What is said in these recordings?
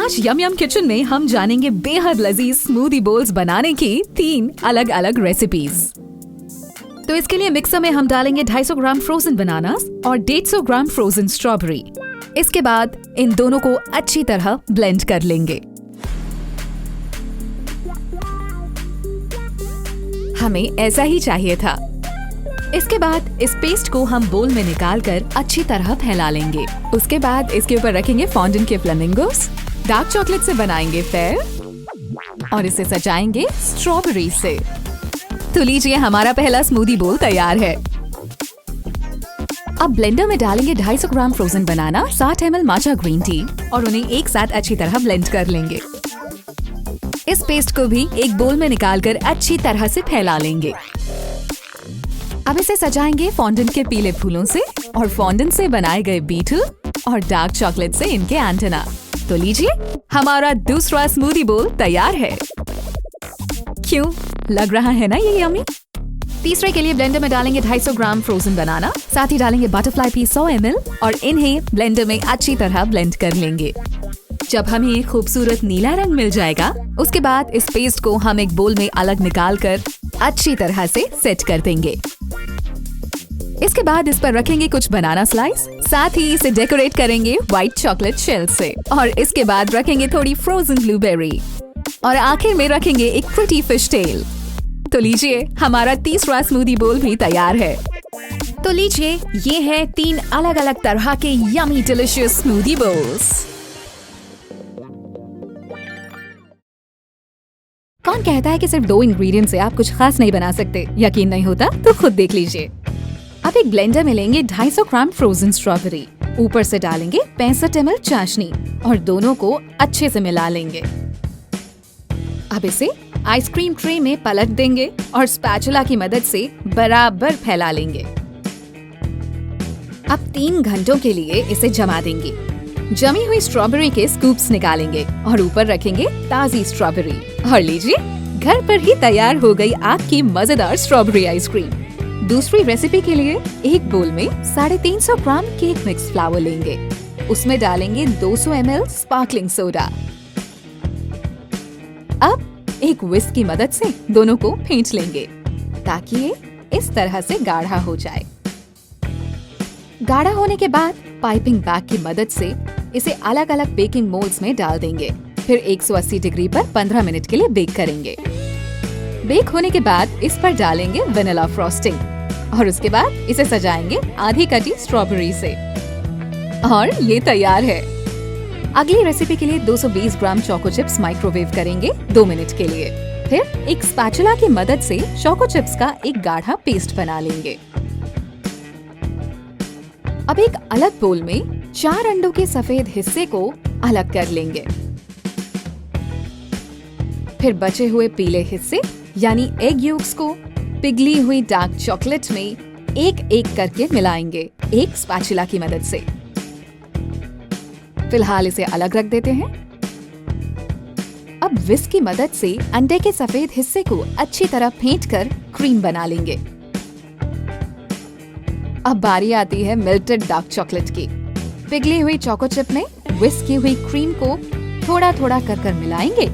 आज यम यम किचन में हम जानेंगे बेहद लजीज स्मूदी बोल्स बनाने की 3 अलग अलग रेसिपीज। तो इसके लिए मिक्सर में हम डालेंगे 250 ग्राम फ्रोजन बनानास और 150 ग्राम फ्रोजन स्ट्रॉबेरी। इसके बाद इन दोनों को अच्छी तरह ब्लेंड कर लेंगे। हमें ऐसा ही चाहिए था। इसके बाद इस पेस्ट को हम बोल में निकालकर अच्छी तरह फैला लेंगे। उसके बाद इसके ऊपर रखेंगे फॉन्डेंट के फ्लेमिंगोस, डार्क चॉकलेट से बनाएंगे फेयर और इसे सजाएंगे स्ट्रॉबेरी से। तो लीजिए, हमारा पहला स्मूदी बोल तैयार है। अब ब्लेंडर में डालेंगे 250 ग्राम फ्रोजन बनाना, 60 ml माचा ग्रीन टी और उन्हें एक साथ अच्छी तरह ब्लेंड कर लेंगे। इस पेस्ट को भी एक बोल में निकालकर अच्छी तरह से फैला लेंगे। अब इसे सजाएंगे फॉन्डेंट के पीले फूलों से और फॉन्डेंट से बनाए गए बीटर और डार्क चॉकलेट से इनके एंटेना। तो लीजिए, हमारा दूसरा स्मूदी बोल तैयार है। क्यों लग रहा है ना ये यम्मी? तीसरे के लिए ब्लेंडर में डालेंगे 250 ग्राम फ्रोजन बनाना, साथ ही डालेंगे बटरफ्लाई पी 100 ml और इन्हें ब्लेंडर में अच्छी तरह ब्लेंड कर लेंगे। जब हमें खूबसूरत नीला रंग मिल जाएगा, उसके बाद इस पेस्ट को हम एक बोल में अलग निकाल कर अच्छी तरह से सेट कर देंगे। इसके बाद इस पर रखेंगे कुछ बनाना स्लाइस, साथ ही इसे डेकोरेट करेंगे व्हाइट चॉकलेट शेल से और इसके बाद रखेंगे थोड़ी फ्रोजन ब्लूबेरी और आखिर में रखेंगे एक प्रिटी फिश टेल। तो लीजिए, हमारा तीसरा स्मूदी बोल भी तैयार है। तो लीजिए, ये है 3 अलग अलग तरह के यमी डिलिशियस स्मूदी बोल्स। कौन कहता है कि सिर्फ 2 इंग्रेडिएंट से आप कुछ खास नहीं बना सकते? यकीन नहीं होता तो खुद देख लीजिए। अब एक ब्लेंडर में लेंगे 250 ग्राम फ्रोजन स्ट्रॉबेरी, ऊपर से डालेंगे 65 ml चाशनी और दोनों को अच्छे से मिला लेंगे। अब इसे आइसक्रीम ट्रे में पलट देंगे और स्पैचुला की मदद से बराबर फैला लेंगे। अब 3 घंटों के लिए इसे जमा देंगे। जमी हुई स्ट्रॉबेरी के स्कूप्स निकालेंगे और ऊपर रखेंगे ताजी स्ट्रॉबेरी और लीजिए, घर पर ही तैयार हो गई आपकी मजेदार स्ट्रॉबेरी आइसक्रीम। दूसरी रेसिपी के लिए एक बोल में 350 ग्राम केक मिक्स फ्लावर लेंगे। उसमें डालेंगे 200 ml स्पार्कलिंग सोडा। अब एक विस्क की मदद से दोनों को फेंट लेंगे ताकि ये इस तरह से गाढ़ा हो जाए। गाढ़ा होने के बाद पाइपिंग बैग की मदद से इसे अलग अलग बेकिंग मोल्ड्स में डाल देंगे। फिर 180 डिग्री पर 15 मिनट के लिए बेक करेंगे। बेक होने के बाद इस पर डालेंगे वेनिला फ्रॉस्टिंग और उसके बाद इसे सजाएंगे आधी कटी स्ट्रॉबेरी से और ये तैयार है। अगली रेसिपी के लिए 220 ग्राम चोको चिप्स माइक्रोवेव करेंगे 2 मिनट के लिए। फिर एक स्पैचुला की मदद से चोको चिप्स का एक गाढ़ा पेस्ट बना लेंगे। अब एक अलग बोल में 4 अंडों के सफेद हिस्से को अलग कर लेंगे। फिर बचे हुए पीले हिस्से यानी एग योक्स को पिघली हुई डार्क चॉकलेट में एक एक करके मिलाएंगे एक स्पैचुला की मदद से। फिलहाल इसे अलग रख देते हैं। अब विस्क की मदद से अंडे के सफेद हिस्से को अच्छी तरह फेंटकर क्रीम बना लेंगे। अब बारी आती है मेल्टेड डार्क चॉकलेट की। पिघली हुई चोको चिप में विस्क की हुई क्रीम को थोड़ा थोड़ा कर मिलाएंगे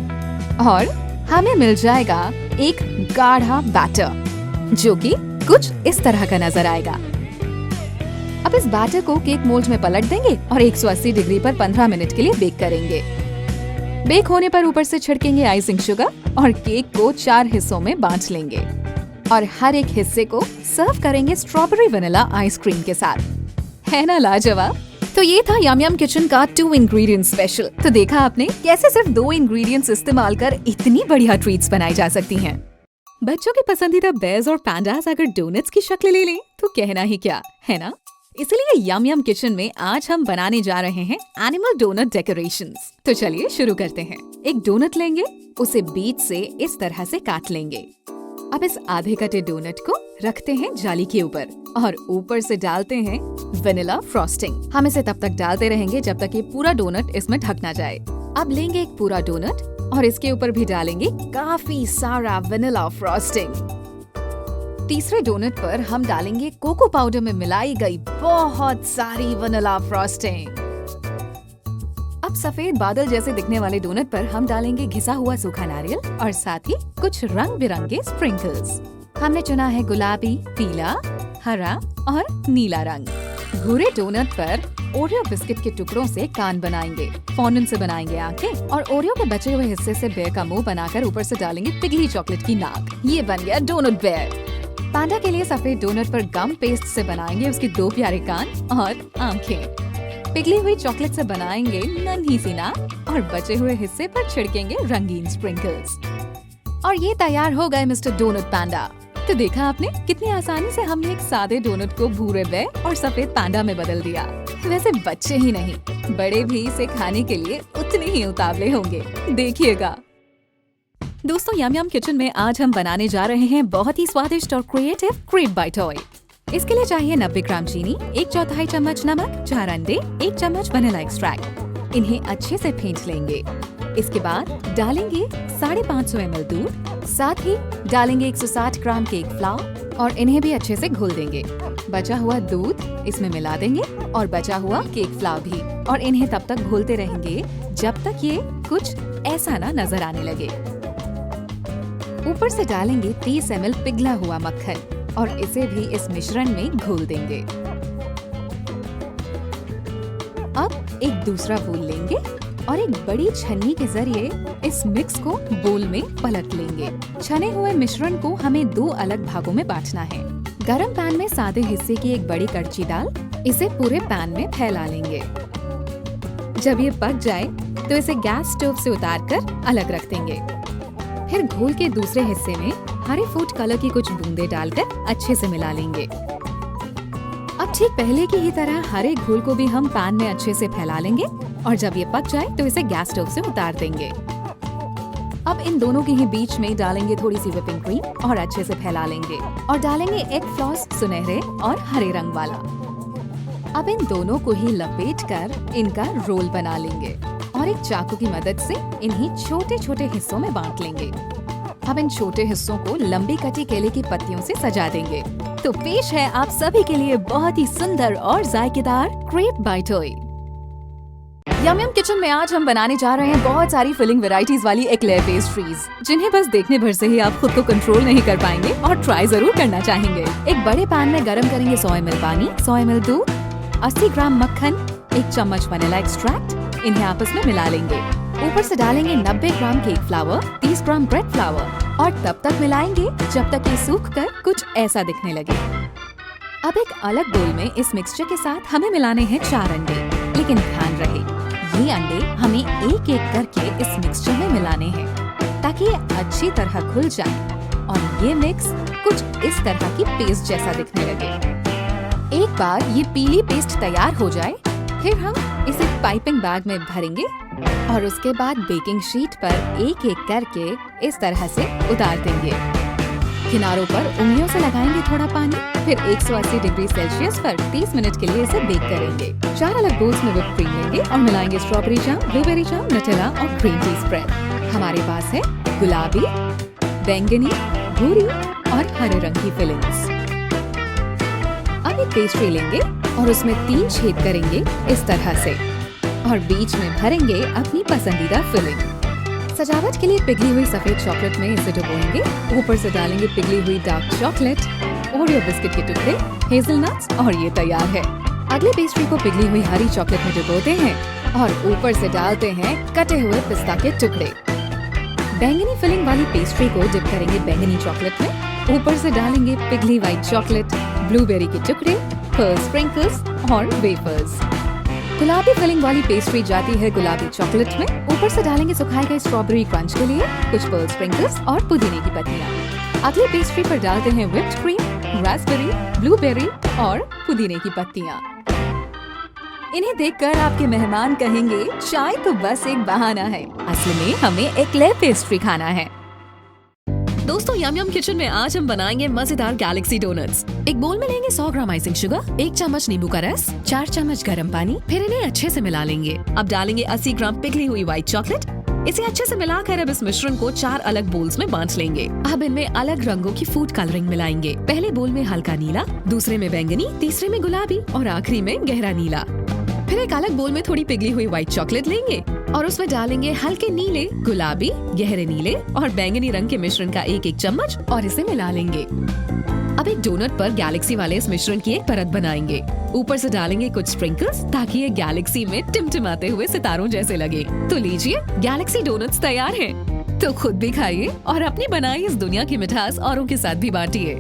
और हमें मिल जाएगा एक गाढ़ा बैटर जो कि कुछ इस तरह का नजर आएगा। अब इस बैटर को केक मोल्ड में पलट देंगे और 180 डिग्री पर 15 मिनट के लिए बेक करेंगे। बेक होने पर ऊपर से छिड़केंगे आइसिंग शुगर और केक को 4 हिस्सों में बांट लेंगे और हर एक हिस्से को सर्व करेंगे स्ट्रॉबेरी वेनिला आइसक्रीम के साथ। है ना लाजवाब? तो ये था यम यम किचन का 2 इंग्रेडिएंट स्पेशल। तो देखा आपने कैसे सिर्फ 2 इंग्रेडिएंट्स इस्तेमाल कर इतनी बढ़िया ट्रीट्स बनाई जा सकती हैं। बच्चों के पसंदीदा बेयर्स और पैंडास अगर डोनट्स की शक्ल ले लें तो कहना ही क्या, है ना? इसलिए यम यम किचन में आज हम बनाने जा रहे हैं एनिमल डोनट डेकोरेशंस। तो चलिए शुरू करते हैं। एक डोनट लेंगे, उसे बीच से इस तरह से काट लेंगे। अब इस आधे कटे डोनट को रखते हैं जाली के ऊपर और ऊपर से डालते हैं वेनिला फ्रॉस्टिंग। हम इसे तब तक डालते रहेंगे जब तक ये पूरा डोनट इसमें ढक ना जाए। अब लेंगे एक पूरा डोनट और इसके ऊपर भी डालेंगे काफी सारा वेनिला फ्रॉस्टिंग। तीसरे डोनट पर हम डालेंगे कोको पाउडर में मिलाई गई बहुत सारी वेनिला फ्रॉस्टिंग। अब सफेद बादल जैसे दिखने वाले डोनट पर हम डालेंगे घिसा हुआ सूखा नारियल और साथ ही कुछ रंग बिरंगे स्प्रिंकल्स। हमने चुना है गुलाबी, पीला, हरा और नीला रंग। भूरे डोनट पर ओरियो बिस्किट के टुकड़ों से कान बनाएंगे, फॉन्डेंट से बनाएंगे आंखें और ओरियो के बचे हुए हिस्से से बेयर का मुंह बनाकर ऊपर से डालेंगे पिघली चॉकलेट की नाक। ये बन गया डोनट बेयर। पांडा के लिए सफेद डोनट पर गम पेस्ट से बनाएंगे उसके 2 प्यारे कान और आंखें। पिघली हुई चॉकलेट से बनाएंगे नन्ही सी नाक और बचे हुए हिस्से पर छिड़केंगे रंगीन स्प्रिंकल्स। और ये तैयार हो गए मिस्टर डोनट पांडा। तो देखा आपने कितनी आसानी से हमने एक सादे डोनट को भूरे बेयर और सफेद पांडा में बदल दिया। वैसे बच्चे ही नहीं, बड़े भी इसे खाने के लिए उतने ही उतावले होंगे, देखिएगा। दोस्तों, यम यम किचन में आज हम बनाने जा रहे हैं बहुत ही स्वादिष्ट और क्रिएटिव क्रेप बाइट टॉय। इसके लिए चाहिए 90 ग्राम चीनी, 1/4 चम्मच नमक, 4 अंडे, 1 चम्मच वनीला एक्सट्रैक्ट। इन्हें अच्छे से फेंट लेंगे। इसके बाद डालेंगे 550 ml दूध, साथ ही डालेंगे 160 ग्राम केक फ्लावर और इन्हें भी अच्छे से घोल देंगे। बचा हुआ दूध इसमें मिला देंगे और बचा हुआ केक फ्लावर भी, और इन्हें तब तक घोलते रहेंगे जब तक ये कुछ ऐसा ना नजर आने लगे। ऊपर से डालेंगे 30 ml पिघला हुआ मक्खन और इसे भी इस मिश्रण में घोल देंगे। अब एक दूसरा बोल लेंगे और एक बड़ी छन्नी के जरिए इस मिक्स को बोल में पलट लेंगे। छने हुए मिश्रण को हमें 2 अलग भागों में बांटना है। गरम पैन में सादे हिस्से की एक बड़ी कड़छी डाल इसे पूरे पैन में फैला लेंगे। जब ये पक जाए तो इसे गैस स्टोव से उतारकर अलग रख देंगे। फिर घोल के दूसरे हिस्से में हरे फूड कलर की कुछ बूंदे डालकर अच्छे से मिला लेंगे। अब ठीक पहले की ही तरह हरे घोल को भी हम पैन में अच्छे से फैला लेंगे और जब ये पक जाए तो इसे गैस स्टोव से उतार देंगे। अब इन दोनों के ही बीच में डालेंगे थोड़ी सी व्हिपिंग क्रीम और अच्छे से फैला लेंगे और डालेंगे एग फ्लॉस सुनहरे और हरे रंग वाला। अब इन दोनों को ही लपेट कर इनका रोल बना लेंगे और एक चाकू की मदद से इन्हें छोटे छोटे हिस्सों में बांट लेंगे। अब इन छोटे हिस्सों को लंबी कटी केले की पत्तियों से सजा देंगे। तो पेश है आप सभी के लिए बहुत ही सुंदर और जायकेदार क्रेप बाइट टॉय। यम यम किचन में आज हम बनाने जा रहे हैं बहुत सारी फिलिंग वैरायटीज वाली एक्लेयर पेस्ट्रीज, जिन्हें बस देखने भर से ही आप खुद को कंट्रोल नहीं कर पाएंगे और ट्राई जरूर करना चाहेंगे। एक बड़े पैन में गरम करेंगे 100 ml पानी, 100 ml दूध, 80 ग्राम मक्खन, 1 चम्मच वनीला एक्सट्रैक्ट, इन्हें आपस में मिला लेंगे। ऊपर से डालेंगे 90 ग्राम केक फ्लावर, 30 ग्राम ब्रेड फ्लावर और तब तक मिलाएंगे जब तक ये सूख कर कुछ ऐसा दिखने लगे। अब एक अलग बोल में इस मिक्सचर के साथ हमें मिलाने हैं 4 अंडे, लेकिन ध्यान रहे ये अंडे हमें एक एक करके इस मिक्सचर में मिलाने हैं ताकि ये अच्छी तरह घुल जाए और ये मिक्स कुछ इस तरह की पेस्ट जैसा दिखने लगे। एक बार ये पीली पेस्ट तैयार हो जाए फिर हम इसे पाइपिंग बैग में भरेंगे और उसके बाद बेकिंग शीट पर एक एक करके इस तरह से उतार देंगे। किनारों पर उंगलियों से लगाएंगे थोड़ा पानी, फिर 180 डिग्री सेल्सियस पर 30 मिनट के लिए इसे बेक करेंगे। 4 अलग बोल्स में व्हिप क्रीम लेंगे और मिलाएंगे स्ट्रॉबेरी जाम, ब्लूबेरी जाम, नटेला और ग्रीन टी स्प्रेड। हमारे पास है गुलाबी, बैंगनी, भूरी और हरे रंग की फिलिंग्स। अब एक पेस्ट्री लेंगे और उसमें 3 छेद करेंगे इस तरह से और बीच में भरेंगे अपनी पसंदीदा फिलिंग। सजावट के लिए पिघली हुई सफेद चॉकलेट में इसे डुबोएंगे। ऊपर से डालेंगे पिघली हुई डार्क चॉकलेट, ओरियो बिस्किट के टुकड़े, हेजलनट्स और ये तैयार है। अगले पेस्ट्री को पिघली हुई हरी चॉकलेट में डुबोते हैं और ऊपर से डालते हैं कटे हुए पिस्ता के टुकड़े। बैंगनी फिलिंग वाली पेस्ट्री को डिप करेंगे बैंगनी चॉकलेट में। ऊपर से डालेंगे पिघली व्हाइट चॉकलेट, ब्लूबेरी के टुकड़े, पर्ल स्प्रिंकल्स और वेफर्स। गुलाबी फिलिंग वाली पेस्ट्री जाती है गुलाबी चॉकलेट में। ऊपर से डालेंगे सुखाए गए स्ट्रॉबेरी क्रंच के लिए कुछ पर्ल स्प्रिंकल्स और पुदीने की पत्तियां। अगली पेस्ट्री पर डालते हैं व्हिप्ड क्रीम, रास्पबेरी, ब्लूबेरी और पुदीने की पत्तियां। इन्हें देखकर आपके मेहमान कहेंगे चाय तो बस एक बहाना है, असल में हमें एक्लेयर पेस्ट्री खाना है। दोस्तों, यम यम किचन में आज हम बनाएंगे मजेदार गैलेक्सी डोनट्स। एक बोल में लेंगे 100 ग्राम आइसिंग शुगर, 1 चम्मच नींबू का रस, 4 चम्मच गर्म पानी, फिर इन्हें अच्छे से मिला लेंगे। अब डालेंगे 80 ग्राम पिघली हुई व्हाइट चॉकलेट। इसे अच्छे से मिलाकर अब इस मिश्रण को 4 अलग बोल्स में बांट लेंगे। अब इनमें अलग रंगों की फूड कलरिंग मिलाएंगे। पहले बोल में हल्का नीला, दूसरे में बैंगनी, तीसरे में गुलाबी और आखिरी में गहरा नीला। फिर एक अलग बोल में थोड़ी पिघली हुई व्हाइट चॉकलेट लेंगे और उसमें डालेंगे हल्के नीले, गुलाबी, गहरे नीले और बैंगनी रंग के मिश्रण का एक एक चम्मच और इसे मिला लेंगे। अब एक डोनट पर गैलेक्सी वाले इस मिश्रण की एक परत बनाएंगे। ऊपर से डालेंगे कुछ स्प्रिंकल्स ताकि ये गैलेक्सी में टिमटिमाते हुए सितारों जैसे लगे। तो लीजिए, गैलेक्सी डोनट्स तैयार हैं। तो खुद भी खाइए और अपनी बनाई इस दुनिया की मिठास औरों के साथ भी बांटिए।